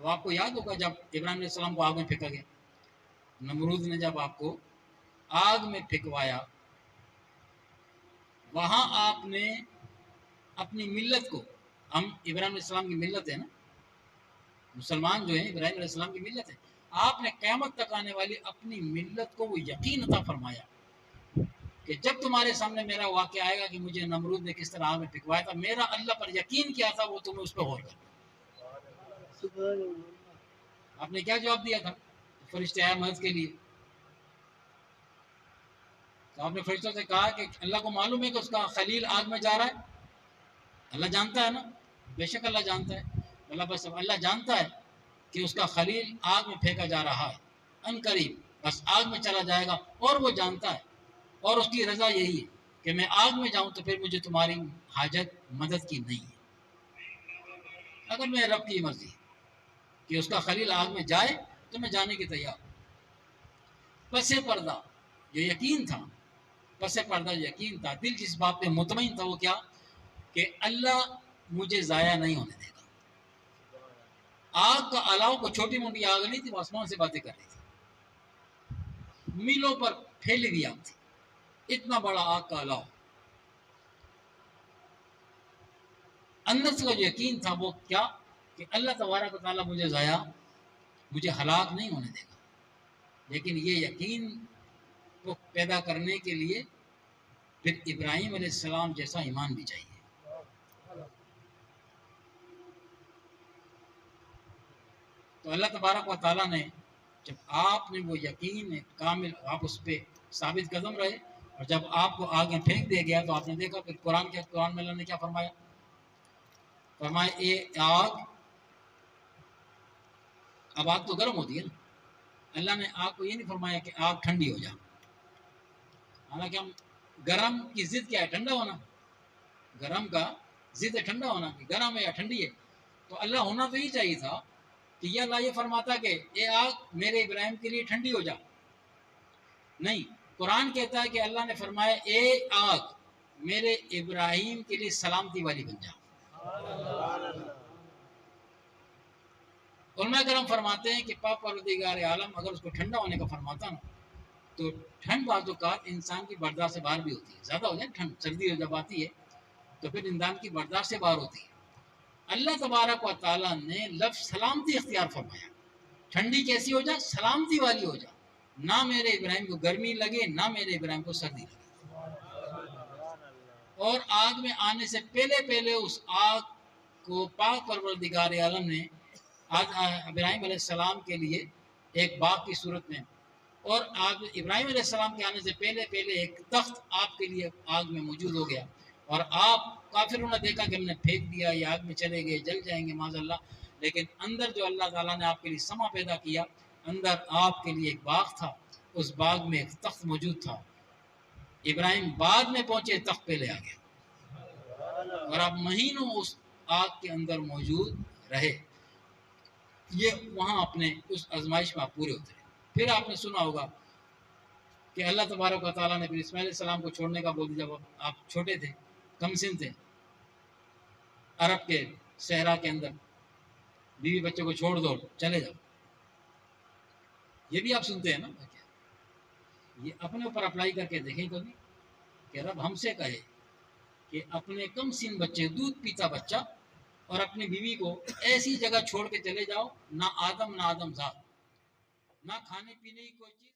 तो आपको याद होगा जब इब्राहिम अलैहिस्सलाम को आग में फेंका गया, नमरूद ने जब आपको आग में फेंकवाया, वहां आपने अपनी मिल्लत को, हम इब्राहिम अलैहिस्सलाम की मिल्लत है ना, मुसलमान जो है इब्राहिम अलैहिस्सलाम की मिल्लत है, आपने क़यामत तक आने वाली अपनी मिल्लत को वो यकीन अता फरमाया कि जब तुम्हारे सामने मेरा वाक़या आएगा कि मुझे नमरूद ने किस तरह आग में फेंकवाया था, मेरा अल्लाह पर यकीन किया था, वो तुम्हें उस पर गौर कर। आपने क्या जवाब दिया था? फरिश्ते आए मदद के लिए, तो आपने फरिश्तों से कहा कि अल्लाह को मालूम है कि उसका खलील आग में जा रहा है। अल्लाह जानता है ना, बेशक अल्लाह जानता है। मतलब बस अल्लाह जानता है कि उसका खलील आग में फेंका जा रहा है, अनकरीब बस आग में चला जाएगा, और वो जानता है और उसकी रज़ा यही है कि मैं आग में जाऊं तो फिर मुझे तुम्हारी हाजत मदद की नहीं है। अगर मेरे रब की मर्जी कि उसका खलील आग में जाए तो मैं जाने की तैयार। पसे पर्दा जो यकीन था, पसे पर्दा यकीन था, दिल जिस बात पे मुतमईन था वो क्या, कि अल्लाह मुझे ज़ाया नहीं होने देगा। आग का अलाव को छोटी मोटी आग नहीं थी, वो आसमान से बातें कर रही थी, मीलों पर फैली हुई आग थी, इतना बड़ा आग का अलाव। अंदर से जो यकीन था वो क्या, कि अल्लाह तबारक व तआला मुझे ज़ाया, मुझे हलाक नहीं होने देगा। लेकिन ये यकीन को पैदा करने के लिए फिर इब्राहिम अलैहिस्सलाम जैसा ईमान भी चाहिए। तो अल्लाह तबारक व तआला ने, जब आपने वो यकीन कामिल, आप उस पर साबित कदम रहे, और जब आपको आग में फेंक दिया गया तो आपने देखा फिर कुरान में अल्लाह ने क्या फरमाया, फरमाया ये आग, अब आग तो गर्म होती है ना, अल्लाह ने आग को ये नहीं फरमाया कि आग ठंडी हो जा। हालांकि हम गर्म की जिद क्या है, ठंडा होना, गर्म का जिद है ठंडा होना, कि गर्म है या ठंडी है। तो अल्लाह होना तो ही चाहिए था कि यह अल्लाह ये फरमाता कि ये आग मेरे इब्राहिम के लिए ठंडी हो जा। नहीं, कुरान कहता है कि अल्लाह ने फरमाया ए आग मेरे इब्राहिम के लिए सलामती वाली बन जा। उलमा करम फरमाते हैं कि पाक परवरदिगार आलम अगर उसको ठंडा होने का फरमाता ना, तो ठंड बाज़ इंसान की बर्दाश्त से बाहर भी होती है। ज़्यादा हो जाए ठंड, सर्दी जब आती है तो फिर इंसान की बर्दाश्त से बाहर होती है। अल्लाह तबारक व तआला ने लफ्ज़ सलामती इख्तियार फरमाया, ठंडी कैसी हो जा, सलामती वाली हो जा, ना मेरे इब्राहिम को गर्मी लगे, ना मेरे इब्राहिम को सर्दी लगे। और आग में आने से पहले पहले उस आग को पाक परवरदिगार आलम ने आज इब्राहिम अलैहिस्सलाम के लिए एक बाग की सूरत में, और आग इब्राहिम अलैहिस्सलाम के आने से पहले पहले एक तख्त आपके लिए आग में मौजूद हो गया, और आप काफिरों ने देखा कि हमने फेंक दिया, ये आग में चले गए, जल जाएंगे माज़अल्लाह। लेकिन अंदर जो अल्लाह ताला ने आपके लिए समा पैदा किया, अंदर आपके लिए एक बाग था, उस बाग में एक तख्त मौजूद था। इब्राहिम बाद में पहुंचे, तख्त पहले आ गया, और आप महीनों उस आग के अंदर मौजूद रहे। ये वहाँ अपने उस आजमाइश में आप पूरे उतरे। फिर आपने सुना होगा कि अल्लाह तबारक व तआला ने फिर इस्माइल सलाम को छोड़ने का बोल दिया, जब आप छोटे थे, कमसिन थे, अरब के सहरा के अंदर, बीवी बच्चे को छोड़ दो, चले जाओ। ये भी आप सुनते हैं ना, ये अपने ऊपर अप्लाई करके देखें कभी, कि रब हमसे कहे कि अपने कम सिन बच्चे, दूध पीता बच्चा और अपनी बीवी को ऐसी जगह छोड़ के चले जाओ, ना आदम जात, ना खाने पीने की कोई चीज।